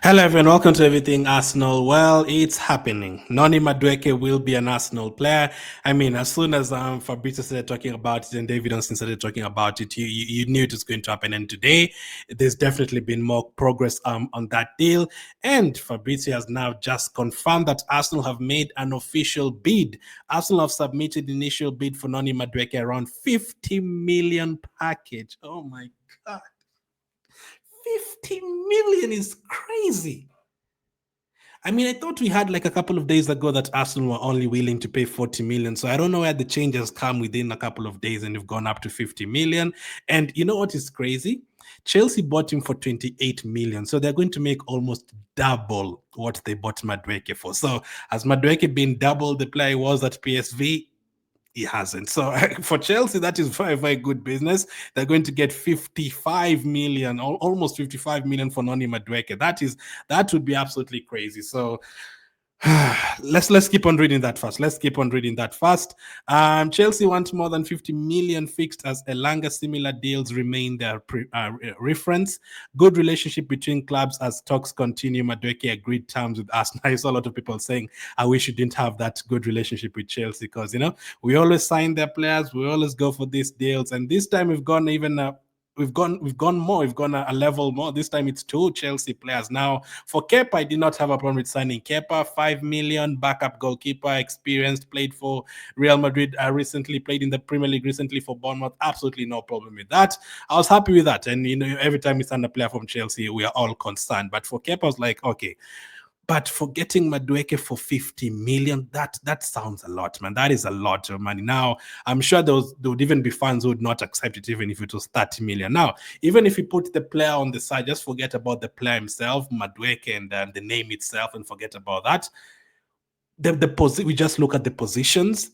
Hello everyone, welcome to Everything Arsenal. Well, it's happening. Noni Madueke will be an Arsenal player. I mean, as soon as Fabrizio started talking about it and David Onsen started talking about it, you knew it was going to happen. And today, there's definitely been more progress on that deal. And Fabrizio has now just confirmed that Arsenal have made an official bid. Arsenal have submitted initial bid for Noni Madueke around 50 million package. Oh my God. 50 million is crazy. I mean, I thought we had like a couple of days ago that Arsenal were only willing to pay 40 million. So I don't know where the changes come within a couple of days and you've gone up to 50 million. And you know what is crazy? Chelsea bought him for 28 million. So they're going to make almost double what they bought Madueke for. So has Madueke been double the player he was at PSV? He hasn't. So for Chelsea, that is very, very good business. They're going to get 55 million, almost 55 million for Noni Madueke. That would be absolutely crazy. So let's keep on reading that fast. Chelsea want more than 50 million fixed as Elanga. Similar deals remain their reference. Good relationship between clubs as talks continue. Madueke agreed terms with Arsenal. I saw a lot of people saying, I wish you didn't have that good relationship with Chelsea because, we always sign their players. We always go for these deals. And this time we've gone even we've gone more. We've gone a level more. This time it's 2 Chelsea players. Now, for Kepa, I did not have a problem with signing Kepa. 5 million, backup goalkeeper, experienced, played for Real Madrid recently, played in the Premier League recently for Bournemouth. Absolutely no problem with that. I was happy with that. And, every time we sign a player from Chelsea, we are all concerned. But for Kepa, I was like, okay. But for getting Madueke for 50 million, that sounds a lot, man. That is a lot of money. Now, I'm sure there would even be fans who would not accept it even if it was 30 million. Now, even if you put the player on the side, just forget about the player himself, Madueke, and the name itself, and forget about that. We just look at the positions.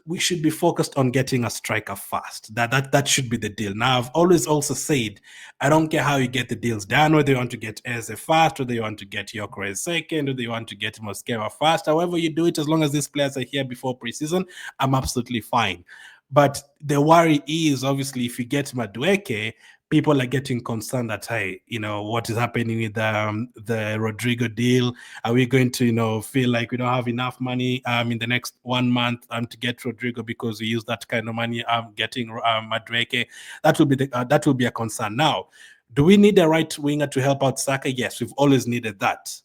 We should be focused on getting a striker fast. That should be the deal. Now, I've always also said, I don't care how you get the deals done, whether you want to get Eze fast, whether you want to get Gyökeres second, whether you want to get Mosquera fast. However you do it, as long as these players are here before preseason, I'm absolutely fine. But the worry is, obviously, if you get Madueke, people are getting concerned that, hey, what is happening with the Rodrigo deal? Are we going to, feel like we don't have enough money in the next 1 month to get Rodrigo because we use that kind of money getting Madueke? That will be a concern. Now, do we need a right winger to help out Saka? Yes, we've always needed that.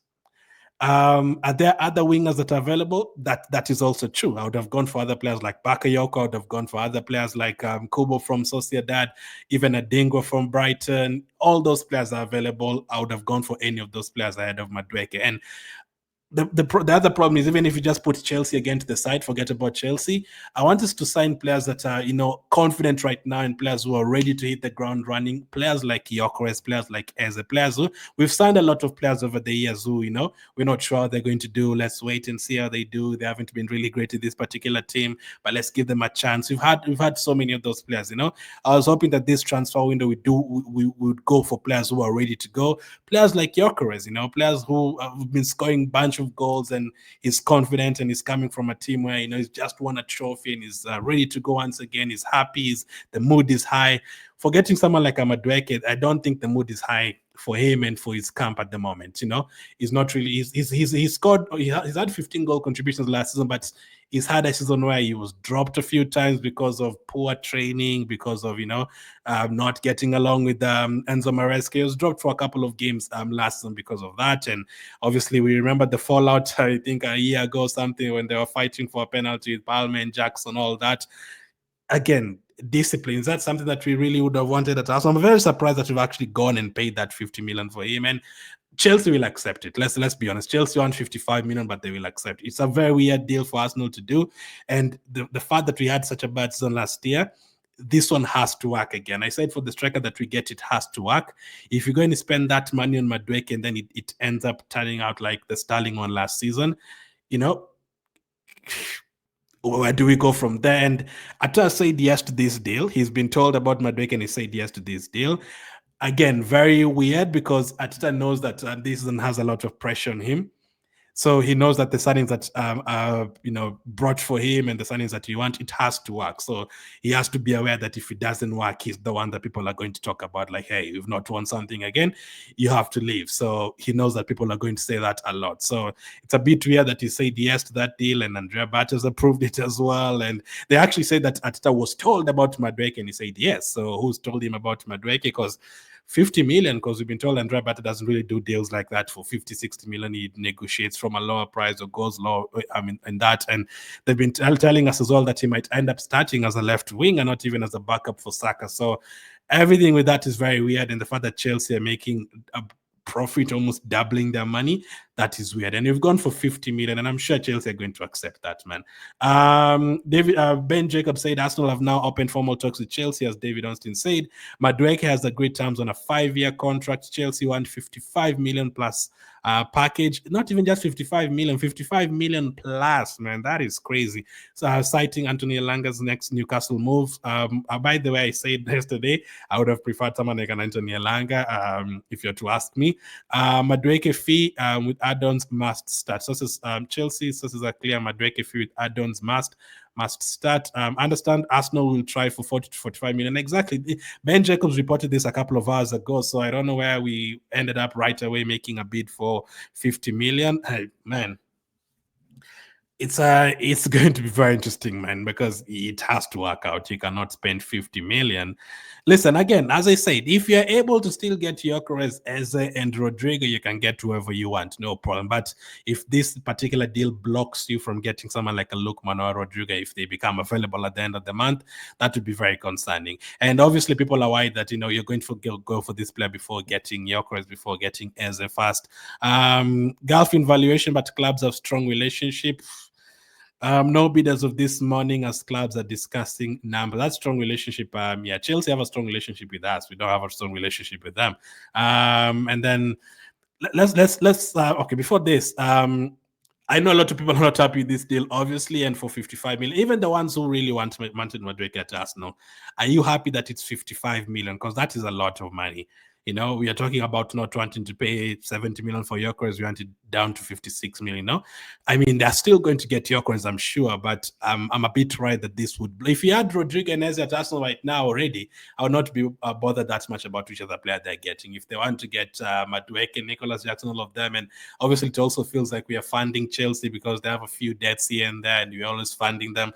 Are there other wingers that are available? That is also true. I would have gone for other players like Bakayoko. I would have gone for other players like Kubo from Sociedad, even Adingo from Brighton. All those players are available. I would have gone for any of those players ahead of Madueke. And the other problem is, even if you just put Chelsea again to the side, forget about Chelsea. I want us to sign players that are, confident right now and players who are ready to hit the ground running. Players like Gyökeres, players like Eze, players who we've signed a lot of players over the years who, we're not sure how they're going to do. Let's wait and see how they do. They haven't been really great in this particular team, but let's give them a chance. We've had so many of those players. I was hoping that this transfer window we would go for players who are ready to go. Players like Gyökeres, players who have been scoring a bunch of goals and he's confident and he's coming from a team where he's just won a trophy and he's ready to go once again. He's happy. The mood is high. Forgetting someone like Madueke, I don't think the mood is high for him and for his camp at the moment. He's not really. He's scored. He's had 15 goal contributions last season, but he's had a season where he was dropped a few times because of poor training, because of not getting along with Enzo Maresca. He was dropped for a couple of games last season because of that, and obviously we remember the fallout. I think a year ago something when they were fighting for a penalty with Palmer and Jackson, all that. Again, discipline, is that something that we really would have wanted at us? I'm very surprised that we've actually gone and paid that 50 million for him, and Chelsea will accept it. Let's be honest. Chelsea want 55 million, but they will accept it. It's a very weird deal for Arsenal to do, and the fact that we had such a bad season last year, this one has to work again. I said for the striker that we get, it has to work. If you're going to spend that money on Madueke and then it ends up turning out like the Sterling one last season, where do we go from there? And Atta said yes to this deal. He's been told about Madueke and he said yes to this deal. Again, very weird because Ateta knows that this season has a lot of pressure on him. So he knows that the signings that are brought for him and the signings that you want, it has to work. So he has to be aware that if it doesn't work, he's the one that people are going to talk about. Like, hey, you've not won something again, you have to leave. So he knows that people are going to say that a lot. So it's a bit weird that he said yes to that deal, and Andrea Bartos approved it as well. And they actually said that Ateta was told about Madueke, and he said yes. So who's told him about Madueke? Because 50 million, because we've been told Andrea Bata doesn't really do deals like that for 50, 60 million. He negotiates from a lower price or goes low, in that. And they've been telling us as well that he might end up starting as a left wing and not even as a backup for Saka. So everything with that is very weird. And the fact that Chelsea are making a profit, almost doubling their money, that is weird. And you've gone for 50 million, and I'm sure Chelsea are going to accept that, man. Ben Jacobs said Arsenal have now opened formal talks with Chelsea, as David Austin said. Madueke has agreed terms on a 5-year contract. Chelsea want 55 million plus package. Not even just 55 million, 55 million plus, man. That is crazy. So citing Anthony Elanga's next Newcastle move. By the way, I said yesterday, I would have preferred someone like an Anthony Elanga, if you're to ask me. Madueke fee with add-ons must start. Sources, Chelsea sources are clear. Madueke fee with add-ons must start. Understand Arsenal will try for 40 to 45 million. Exactly. Ben Jacobs reported this a couple of hours ago, so I don't know where we ended up right away making a bid for 50 million. Hey, man, it's going to be very interesting, man, because it has to work out. You cannot spend 50 million. Listen, again, as I said, if you're able to still get Gyökeres, Eze, and Rodrigo, you can get whoever you want, no problem. But if this particular deal blocks you from getting someone like a Lookman or Rodrigo, if they become available at the end of the month, that would be very concerning. And obviously, people are worried that you're going to go for this player before getting Gyökeres, before getting Eze fast. Gulf in valuation, but clubs have strong relationship. No bidders of this morning as clubs are discussing numbers. That strong relationship. Yeah, Chelsea have a strong relationship with us. We don't have a strong relationship with them. And then let's okay. Before this, I know a lot of people are not happy with this deal, obviously, and for 55 million, even the ones who really wanted Madueke at Arsenal, are you happy that it's 55 million? Because that is a lot of money. We are talking about not wanting to pay 70 million for Gyökeres. We want it down to 56 million. No, I mean, they're still going to get Gyökeres, I'm sure, but I'm a bit worried that this would. If you had Rodrigo and Eze at Arsenal right now already, I would not be bothered that much about which other player they're getting. If they want to get Madueke, Nicholas Jackson, all of them, and obviously it also feels like we are funding Chelsea because they have a few debts here and there, and we're always funding them.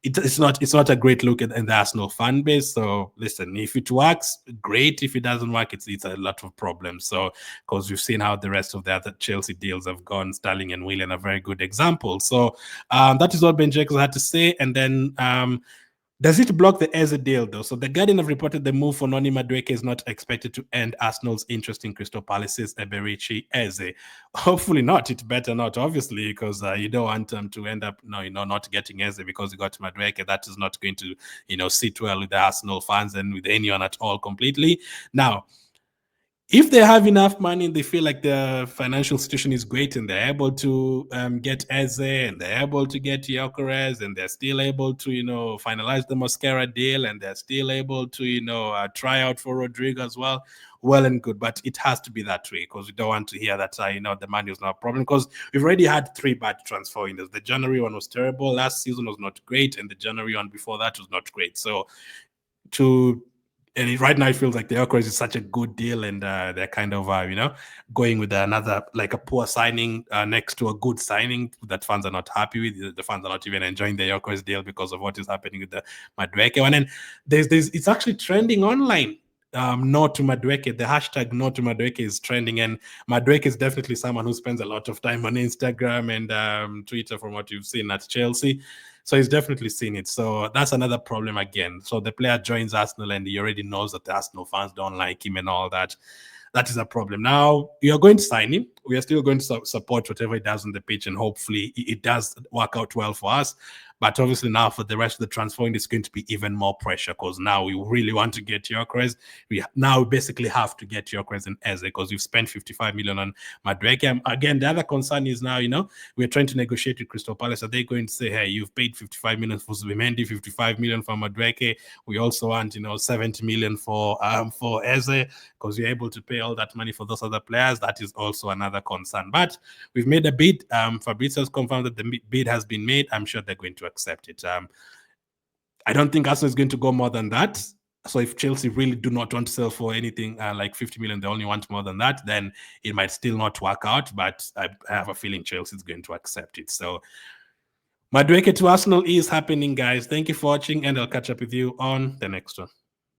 It's not a great look at the Arsenal fan base. So listen, if it works, great. If it doesn't work, it's a lot of problems. So because we've seen how the rest of the other Chelsea deals have gone, Sterling and Willian are very good examples. So that is what Ben Jacobs had to say. And then does it block the Eze deal, though? So the Guardian have reported the move for Noni Madueke is not expected to end Arsenal's interest in Crystal Palace's Eberechi Eze. Hopefully not. It better not, obviously, because you don't want them to end up, not getting Eze because you got Madueke. That is not going to, sit well with the Arsenal fans and with anyone at all completely. Now, if they have enough money and they feel like the financial situation is great and they're able to get Eze and they're able to get Gyökeres and they're still able to, finalize the Mosquera deal and they're still able to, try out for Rodrigo as well, well and good. But it has to be that way because we don't want to hear that, the money is not a problem because we've already had 3 bad transfer windows. The January one was terrible. Last season was not great. And the January one before that was not great. So right now it feels like the Gyökeres is such a good deal, and they're kind of going with another like a poor signing next to a good signing that fans are not happy with. The fans are not even enjoying the Gyökeres deal because of what is happening with the Madueke one. And there's it's actually trending online. No to Madueke. The hashtag no to Madueke is trending, and Madueke is definitely someone who spends a lot of time on Instagram and Twitter, from what you've seen at Chelsea. So he's definitely seen it. So that's another problem again. So the player joins Arsenal and he already knows that the Arsenal fans don't like him and all that. That is a problem. Now, you're going to sign him. We are still going to support whatever he does on the pitch, and hopefully it does work out well for us. But obviously now for the rest of the transfer window, it's going to be even more pressure because now we really want to get Gyökeres. We now basically have to get Gyökeres and Eze because we've spent 55 million on Madueke. Again, the other concern is now, we're trying to negotiate with Crystal Palace. Are they going to say, hey, you've paid 55 million for Zubimendi, 55 million for Madueke. We also want, 70 million for Eze because you're able to pay all that money for those other players. That is also another concern. But we've made a bid. Fabrizio's confirmed that the bid has been made. I'm sure they're going to accept it. I don't think Arsenal is going to go more than that. So if Chelsea really do not want to sell for anything like 50 million, they only want more than that, then it might still not work out. But I have a feeling Chelsea is going to accept it. So Madueke to Arsenal is happening, guys. Thank you for watching, and I'll catch up with you on the next one.